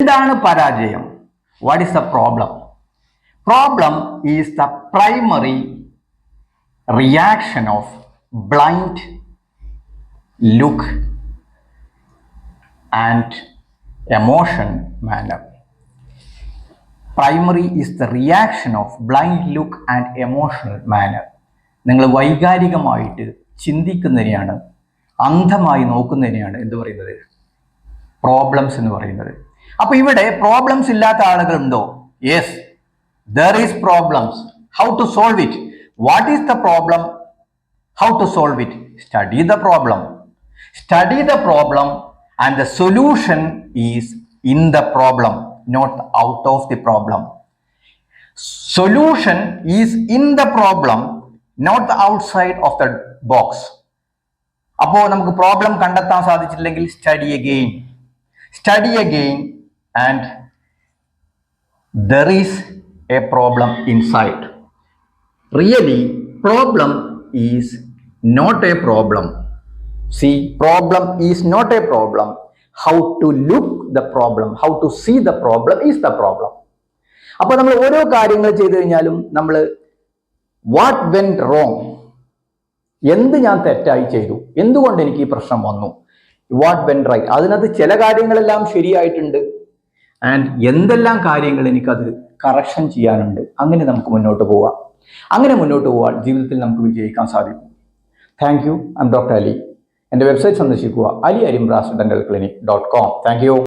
എന്താണ് പരാജയം? What is the problem? Problem is the primary reaction of blind look and emotion manner. Primary is the reaction of blind look and emotional manner. നിങ്ങൾ വൈകാരികമായിട്ട് ചിന്തിക്കുന്നതിനെയാണ്, അന്ധമായി നോക്കുന്നതിനെയാണ് എന്ത് പറയുന്നത്? Problems എന്ന് പറയുന്നത്. അപ്പൊ ഇവിടെ പ്രോബ്ലംസ് ഇല്ലാത്ത ആളുകളുണ്ടോ? Yes, there is problems. How to solve it? What is the problem? How to solve it? Study the problem. Study the problem and the solution is in the problem, not out of the problem. Solution is in the problem, not the outside of the box. അപ്പോൾ നമുക്ക് problem കണ്ടെത്താൻ സാധിച്ചില്ലെങ്കിൽ study again and there is a problem inside. Really, problem is not a problem. See, problem is not a problem. How to look the problem, how to see the problem is the problem. അപ്പോൾ നമ്മൾ ഓരോ കാര്യങ്ങൾ ചെയ്തു കഴിഞ്ഞാലും നമ്മൾ what went wrong, എന്ത് ഞാൻ തെറ്റായി ചെയ്തു, എന്തുകൊണ്ട് എനിക്ക് ഈ പ്രശ്നം വന്നു, വാട്ട് വെന്റ് റൈറ്റ്, അതിനകത്ത് ചില കാര്യങ്ങളെല്ലാം ശരിയായിട്ടുണ്ട് ആൻഡ് എന്തെല്ലാം കാര്യങ്ങൾ എനിക്കത് കറക്ഷൻ ചെയ്യാനുണ്ട്. അങ്ങനെ നമുക്ക് മുന്നോട്ട് പോവാം. അങ്ങനെ മുന്നോട്ട് പോവാൻ ജീവിതത്തിൽ നമുക്ക് വിജയിക്കാൻ സാധിക്കും. Thank you. I M doctor Ali. എൻ്റെ വെബ്സൈറ്റ് സന്ദർശിക്കുക, aliarimbrasidentalclinic.com. Thank you.